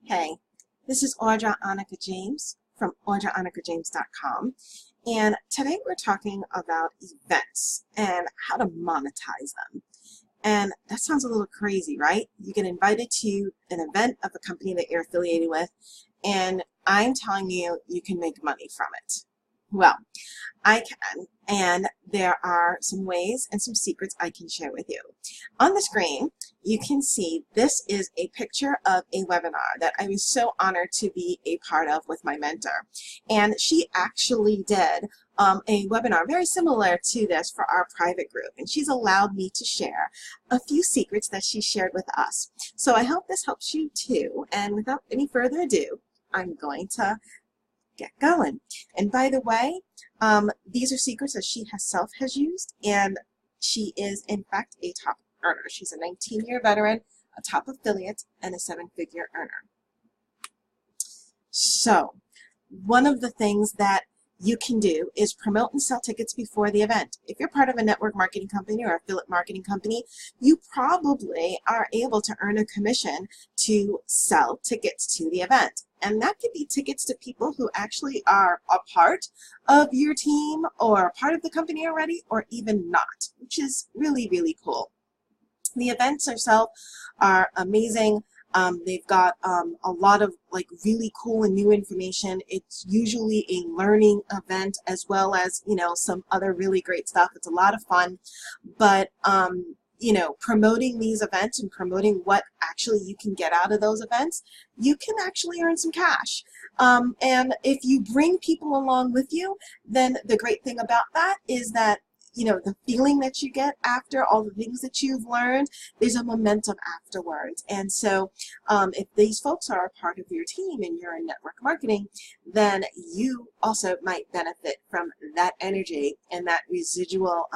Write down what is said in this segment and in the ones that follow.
Hey, this is Audra Annika James from AudraAnnikaJames.com, and today we're talking about events and how to monetize them. And that sounds a little crazy, right? You get invited to an event of a company that you're affiliated with, and I'm telling you, you can make money from it. Well, I can, and there are some ways and some secrets I can share with you. On the screen, you can see this is a picture of a webinar that I was so honored to be a part of with my mentor. And she actually did a webinar very similar to this for our private group, and she's allowed me to share a few secrets that she shared with us. So I hope this helps you too, and without any further ado, I'm going to get going. And by the way, these are secrets that she herself has used, and she is in fact a top earner. She's a 19-year veteran, a top affiliate, and a 7-figure earner. So one of the things that you can do is promote and sell tickets before the event. If you're part of a network marketing company or affiliate marketing company, you probably are able to earn a commission to sell tickets to the event. And that could be tickets to people who actually are a part of your team or part of the company already, or even not, which is really, really cool. The events themselves are amazing. They've got a lot of really cool and new information. It's usually a learning event as well as, some other really great stuff. It's a lot of fun, but promoting these events and promoting what actually you can get out of those events, you can actually earn some cash. And if you bring people along with you, then the great thing about that is that the feeling that you get after all the things that you've learned, there's a momentum afterwards. And so if these folks are a part of your team and you're in network marketing, then you also might benefit from that energy and that residual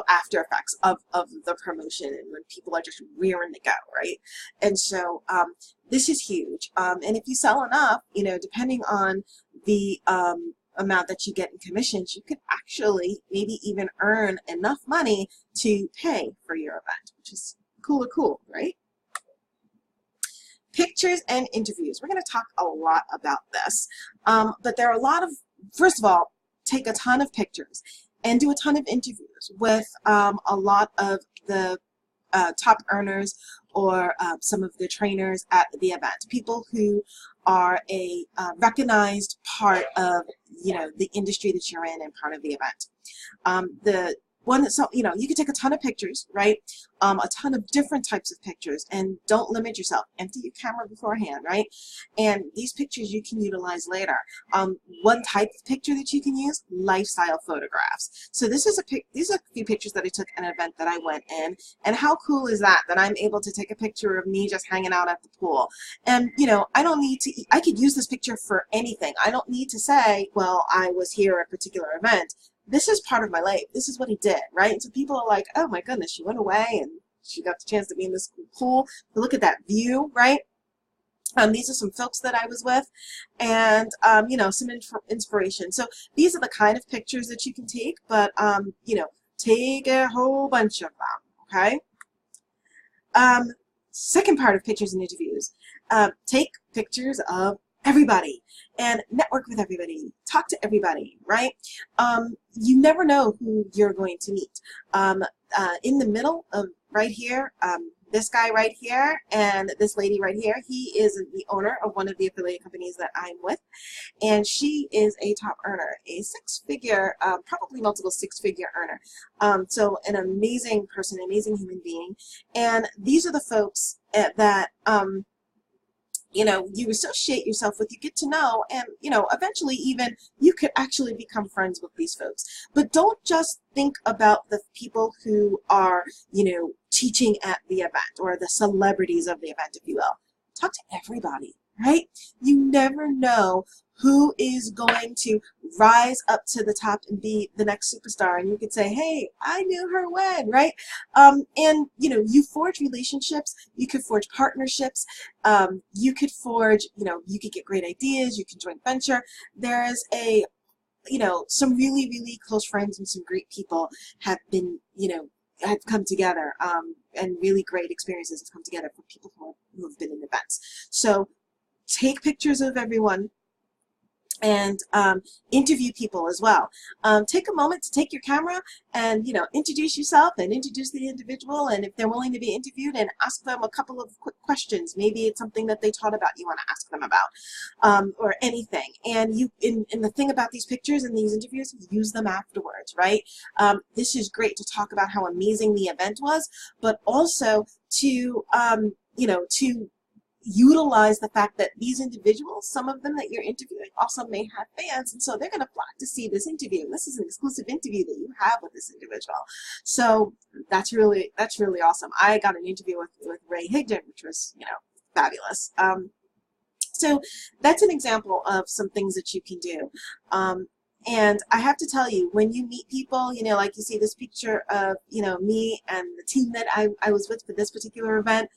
after effects of the promotion, and when people are just rearing to go, right? And so this is huge. And if you sell enough, depending on the amount that you get in commissions, you could actually maybe even earn enough money to pay for your event, which is cool, right? Pictures and interviews. We're going to talk a lot about this, but there are a lot of, first of all, take a ton of pictures and do a ton of interviews with a lot of the top earners or some of the trainers at the event, people who are a recognized part of the industry that you're in and part of the event. The one that, so you can take a ton of pictures, right? A ton of different types of pictures, and don't limit yourself. Empty your camera beforehand, right? And these pictures you can utilize later. One type of picture that you can use, lifestyle photographs. So these are a few pictures that I took at an event that I went in, and how cool is that I'm able to take a picture of me just hanging out at the pool. And I don't need to, I could use this picture for anything. I don't need to say, well, I was here at a particular event. This is part of my life. This is what he did, right? And so people are like, oh my goodness, she went away and she got the chance to be in this pool. Look at that view, right? These are some folks that I was with, and some inspiration. So these are the kind of pictures that you can take, but take a whole bunch of them, okay? Second part of pictures and interviews, take pictures of everybody and network with everybody, talk to everybody, right? You never know who you're going to meet. In the middle of right here, this guy right here and this lady right here, he is the owner of one of the affiliate companies that I'm with, and she is a top earner, a 6-figure, probably multiple 6-figure earner. So an amazing person, amazing human being. And these are the folks that you associate yourself with, you get to know, and eventually even you could actually become friends with these folks. But don't just think about the people who are teaching at the event, or the celebrities of the event, if you will. Talk to everybody, right? You never know who is going to rise up to the top and be the next superstar, and you could say, hey, I knew her when, right? And you forge relationships, you could forge partnerships, you could forge, you could get great ideas, you can joint venture. There is some really, really close friends and some great people have been, have come together, and really great experiences have come together for people who are who have been in events. So take pictures of everyone and interview people as well. Take a moment to take your camera and, you know, introduce yourself and introduce the individual, and if they're willing to be interviewed, and ask them a couple of quick questions. Maybe it's something that they taught about you want to ask them about, or anything. And you, in the thing about these pictures and these interviews, use them afterwards, right? This is great to talk about how amazing the event was, but also to, you know, to utilize the fact that these individuals, some of them that you're interviewing, also may have fans, and so they're going to flock to see this interview. This is an exclusive interview that you have with this individual. So that's really awesome. I got an interview with Ray Higdon, which was, you know, fabulous. So that's an example of some things that you can do. And I have to tell you, when you meet people, you know, like you see this picture of, you know, me and the team that I was with for this particular event,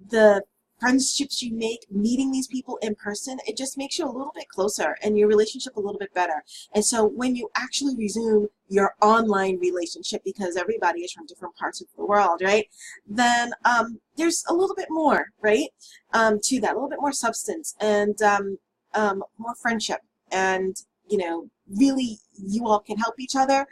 the friendships you make meeting these people in person, it just makes you a little bit closer and your relationship a little bit better. And so when you actually resume your online relationship, because everybody is from different parts of the world, right, then there's a little bit more, right, to that, a little bit more substance and more friendship. And, you know, really you all can help each other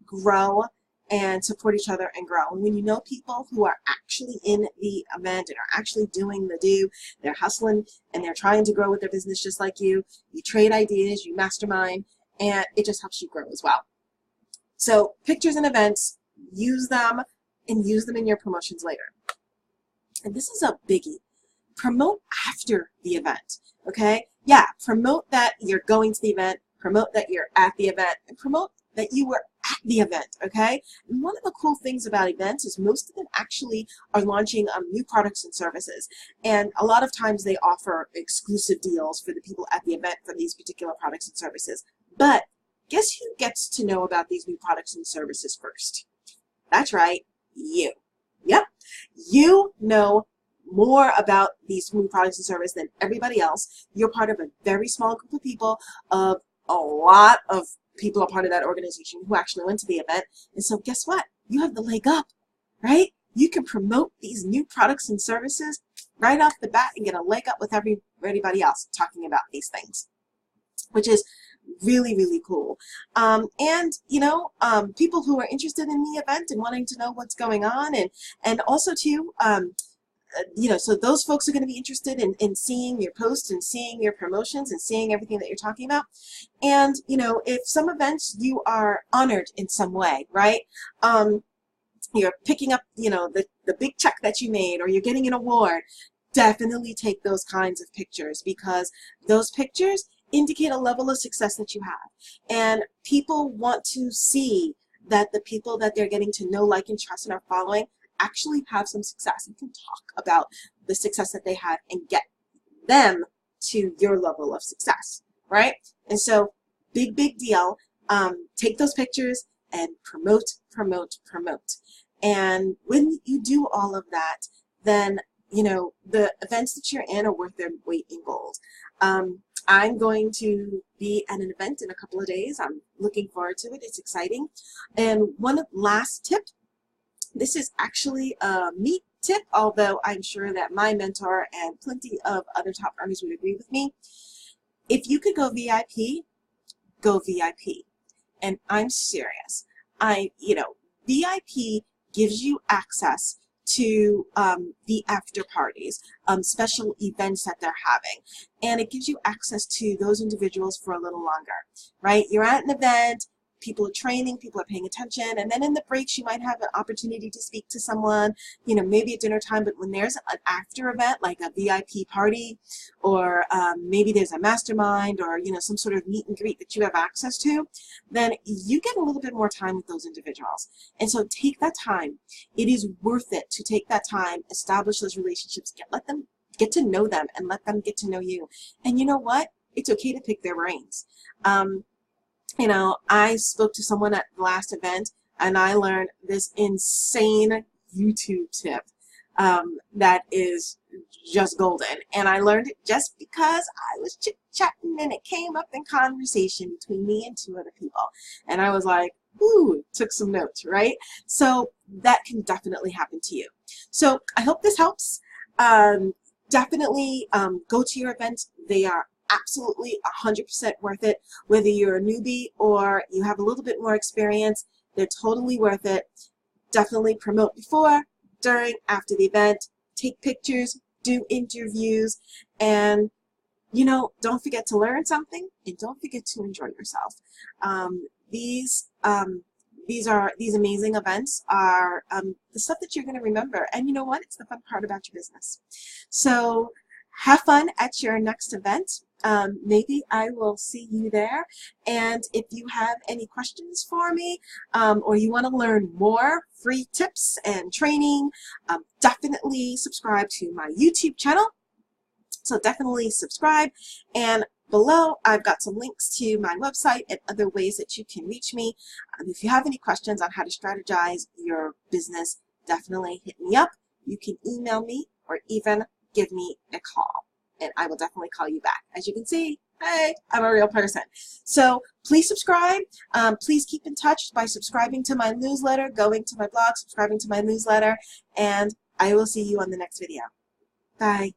grow and support each other and grow. And when you know people who are actually in the event and are actually doing the do, they're hustling and they're trying to grow with their business just like you trade ideas, you mastermind, and it just helps you grow as well. So pictures and events, use them and use them in your promotions later. And this is a biggie. Promote after the event, okay? Yeah, promote that you're going to the event, promote that you're at the event, and promote that you were at the event, okay? And one of the cool things about events is most of them actually are launching new products and services. And a lot of times they offer exclusive deals for the people at the event for these particular products and services. But guess who gets to know about these new products and services first? That's right, you. Yep, you know more about these new products and services than everybody else. You're part of a very small group of people, of a lot of people are part of that organization who actually went to the event. And so guess what? You have the leg up, right? You can promote these new products and services right off the bat and get a leg up with everybody else talking about these things, which is really, really cool. And, you know, people who are interested in the event and wanting to know what's going on, and also too, you know, so those folks are going to be interested in seeing your posts and seeing your promotions and seeing everything that you're talking about. And, you know, if some events you are honored in some way, right? You're picking up, you know, the big check that you made, or you're getting an award, definitely take those kinds of pictures, because those pictures indicate a level of success that you have. And people want to see that the people that they're getting to know, like, and trust and are following actually have some success, and can talk about the success that they have and get them to your level of success, right? And so big deal. Take those pictures and promote. And when you do all of that, then, you know, the events that you're in are worth their weight in gold. I'm going to be at an event in a couple of days. I'm looking forward to it. It's exciting. And one last tip. This is actually a me tip, although I'm sure that my mentor and plenty of other top earners would agree with me. If you could go VIP, go VIP. And I'm serious. You know, VIP gives you access to the after parties, special events that they're having. And it gives you access to those individuals for a little longer, right? You're at an event, people are training, people are paying attention, and then in the breaks you might have an opportunity to speak to someone, you know, maybe at dinner time. But when there's an after event, like a VIP party, or maybe there's a mastermind, or, you know, some sort of meet and greet that you have access to, then you get a little bit more time with those individuals. And so take that time. It is worth it to take that time, establish those relationships, get to know them, and let them get to know you. And you know what? It's okay to pick their brains. You know, I spoke to someone at the last event, and I learned this insane YouTube tip that is just golden. And I learned it just because I was chit-chatting, and it came up in conversation between me and two other people. And I was like, ooh, took some notes, right? So that can definitely happen to you. So I hope this helps. Definitely go to your events. They are absolutely 100% worth it. Whether you're a newbie or you have a little bit more experience, they're totally worth it. Definitely promote before, during, after the event. Take pictures, do interviews, and don't forget to learn something, and don't forget to enjoy yourself. These amazing events are the stuff that you're going to remember, and you know what? It's the fun part about your business. So have fun at your next event. Maybe I will see you there. And if you have any questions for me, or you want to learn more free tips and training, definitely subscribe to my YouTube channel. So definitely subscribe, and below I've got some links to my website and other ways that you can reach me. If you have any questions on how to strategize your business, definitely hit me up. You can email me or even give me a call, and I will definitely call you back. As you can see, hey, I'm a real person. So please subscribe. Please keep in touch by subscribing to my newsletter, going to my blog, subscribing to my newsletter, and I will see you on the next video. Bye.